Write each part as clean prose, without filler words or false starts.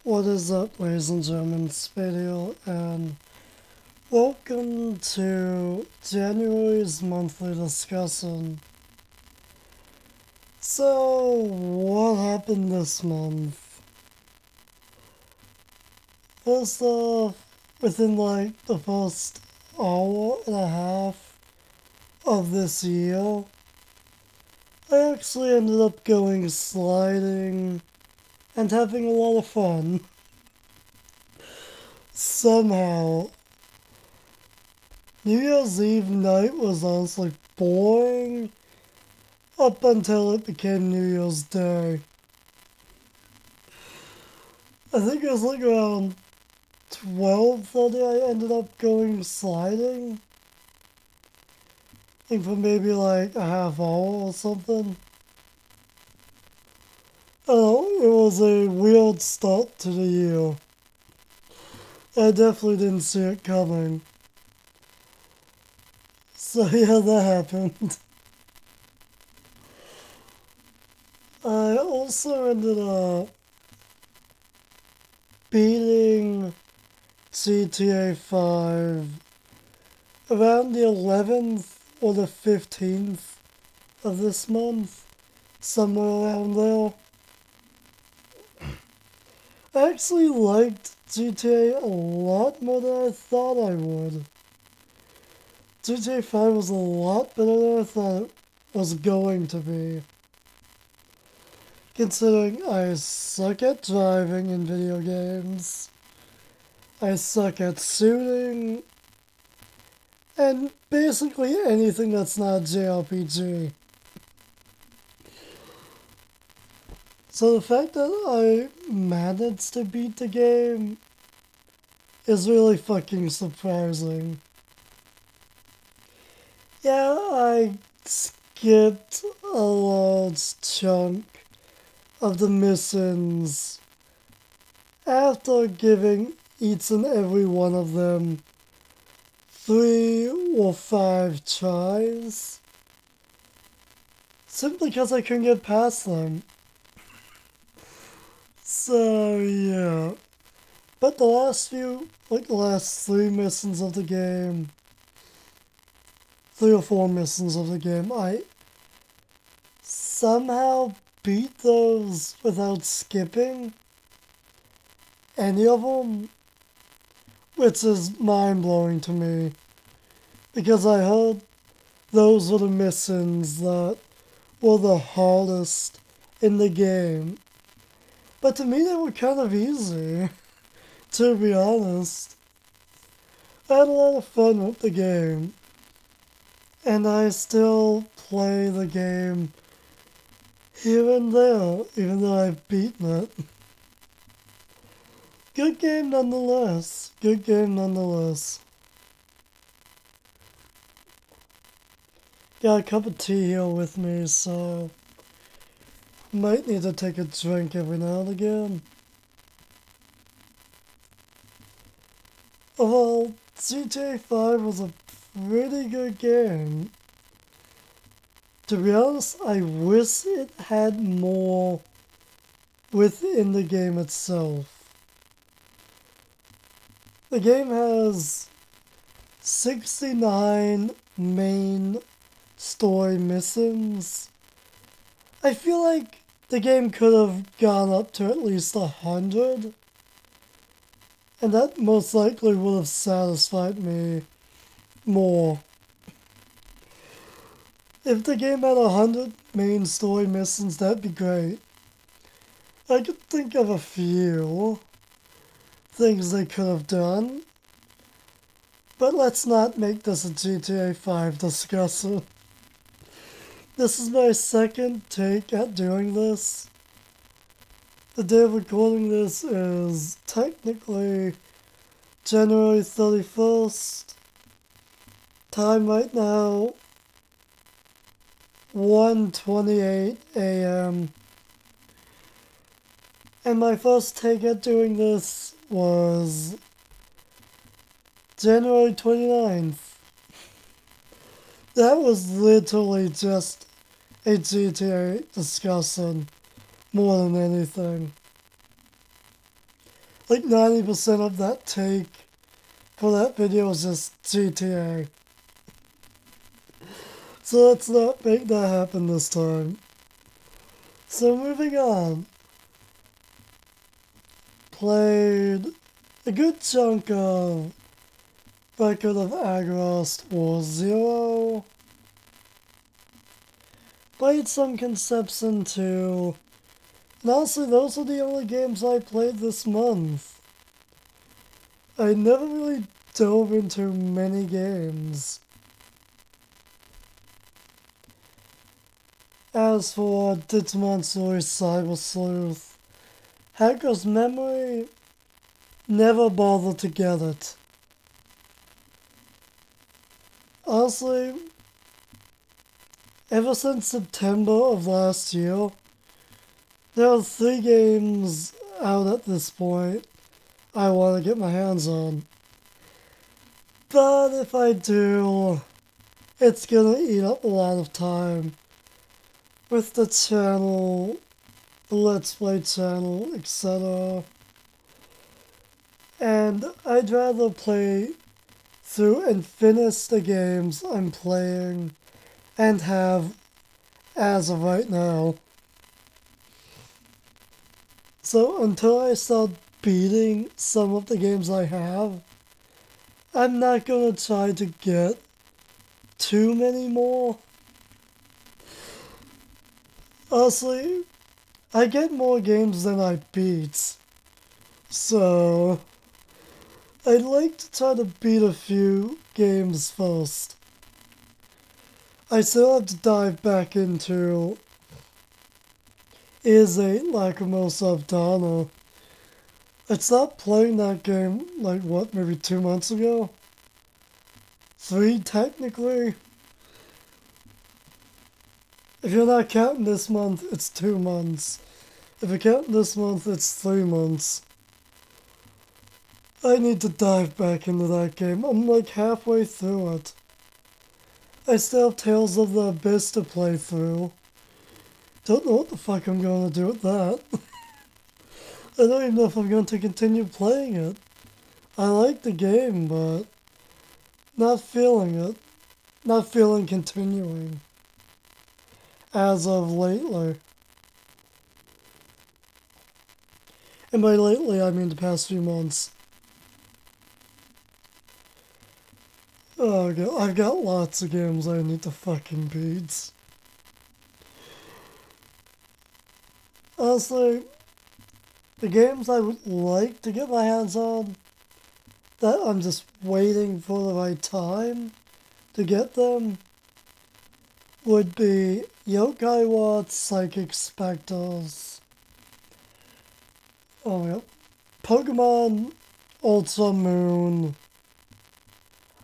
What is up, ladies and gentlemen? Spadiel, and welcome to January's monthly discussion. So, what happened this month? First off, within the first hour and a half of this year, I actually ended up going sliding and having a lot of fun. Somehow, New Year's Eve night was honestly boring up until it became New Year's Day. I think it was around 12:30 I ended up going sliding. I think for maybe a half hour or something. I don't know, it was a weird start to the year. I definitely didn't see it coming. So yeah, that happened. I also ended up beating GTA 5 around the 11th or the 15th of this month, somewhere around there. I actually liked GTA a lot more than I thought I would. GTA 5 was a lot better than I thought it was going to be. Considering I suck at driving in video games, I suck at shooting, and basically anything that's not a JRPG. So the fact that I managed to beat the game is really fucking surprising. Yeah, I skipped a large chunk of the missions after giving each and every one of them 3 or 5 tries, simply because I couldn't get past them. So yeah, but the last the last 3 missions of the game, 3 or 4 missions of the game, I somehow beat those without skipping any of them, which is mind-blowing to me, because I heard those were the missions that were the hardest in the game. But to me, they were kind of easy, to be honest. I had a lot of fun with the game, and I still play the game here and there, even though I've beaten it. Good game nonetheless. Good game nonetheless. Got a cup of tea here with me, so might need to take a drink every now and again. Well, GTA 5 was a pretty good game. To be honest, I wish it had more within the game itself. The game has 69 main story missions. I feel like the game could have gone up to at least 100, and that most likely would have satisfied me more. If the game had 100 main story missions, that'd be great. I could think of a few things they could have done, but let's not make this a GTA 5 discussion. This is my second take at doing this. The day of recording this is technically January 31st. Time right now, 1:28 a.m. And my first take at doing this was January 29th. That was literally just a GTA discussion more than anything. like 90% of that take for that video was just GTA. So let's not make that happen this time. So moving on. Played a good chunk of Record of Agrax War Zero. Played some Conception 2. And honestly, those are the only games I played this month. I never really dove into many games. As for Digimon Story Cyber Sleuth, Hacker's Memory, never bothered to get it. Honestly, ever since September of last year, there are 3 games out at this point I want to get my hands on. But if I do, it's gonna eat up a lot of time with the channel, the Let's Play channel, etc. And I'd rather play through and finish the games I'm playing and have as of right now. So until I start beating some of the games I have, I'm not gonna try to get too many more. Honestly, I get more games than I beat. So I'd like to try to beat a few games first. I still have to dive back into Is a Lacrimosa of Dana. I stopped playing that game, like, what, maybe 2 months ago? 3, technically? If you're not counting this month, it's 2 months. If you're counting this month, it's 3 months. I need to dive back into that game. I'm like halfway through it. I still have Tales of the Abyss to play through. Don't know what the fuck I'm gonna do with that. I don't even know if I'm going to continue playing it. I like the game, but not feeling it. Not feeling continuing. As of lately. And by lately, I mean the past few months. Oh god, I've got lots of games I need to fucking beat. Honestly, the games I would like to get my hands on, that I'm just waiting for the right time to get them, would be Yokai Watch Psychic Spectres. Oh yeah. Pokemon Ultra Moon.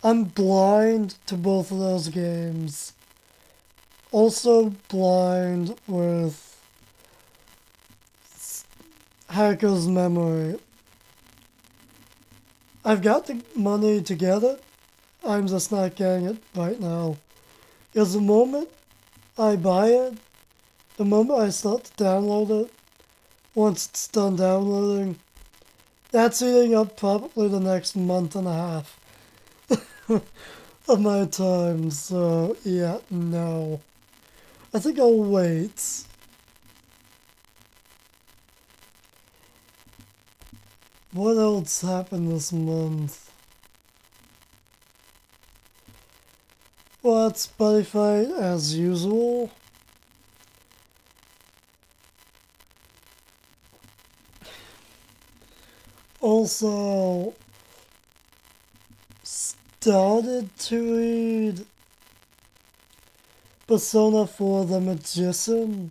I'm blind to both of those games. Also blind with Hacker's Memory. I've got the money to get it. I'm just not getting it right now. Because the moment I buy it, the moment I start to download it, once it's done downloading, that's eating up probably the next month and a half of my time. So, yeah, no. I think I'll wait. What else happened this month? Well, it's Spotify as usual. Also, started to read Persona 4 The Magician.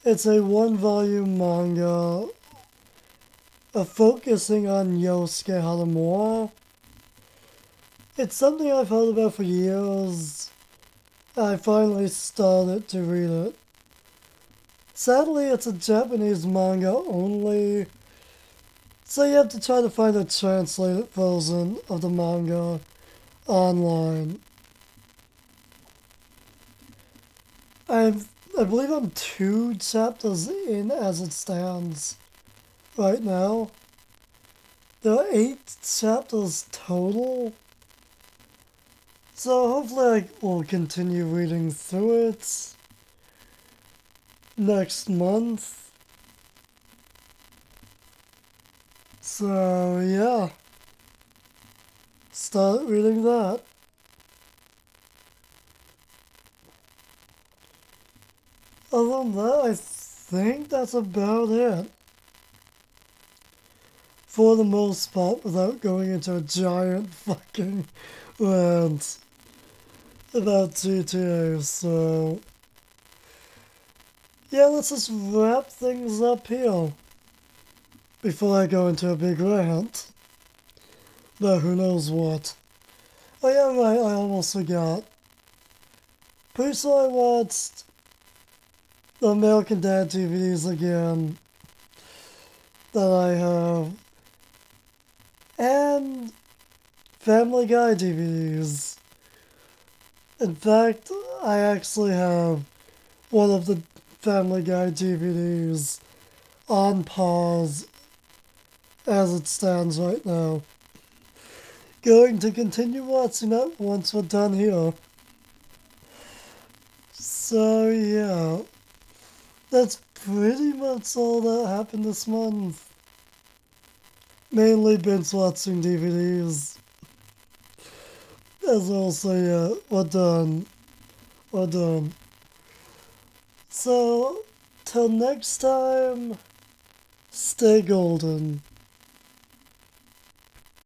It's a 1-volume manga focusing on Yosuke Haramura. It's something I've heard about for years. I finally started to read it. Sadly, it's a Japanese manga only, so you have to try to find a translated version of the manga online. I believe I'm 2 chapters in as it stands. right now. There are 8 chapters total. So hopefully I will continue reading through it next month. So yeah, start reading that. Other than that, I think that's about it. For the most part, without going into a giant fucking rant about GTA. So yeah, let's just wrap things up here before I go into a big rant. But who knows what. Oh yeah, right, I almost forgot. Pretty sure I watched the American Dad DVDs again that I have, and Family Guy DVDs. In fact, I actually have one of the Family Guy DVDs on pause as it stands right now. Going to continue watching it once we're done here. So yeah, that's pretty much all that happened this month. Mainly binge watching DVDs. As also, yeah, we're done. We're done. So, till next time, stay golden.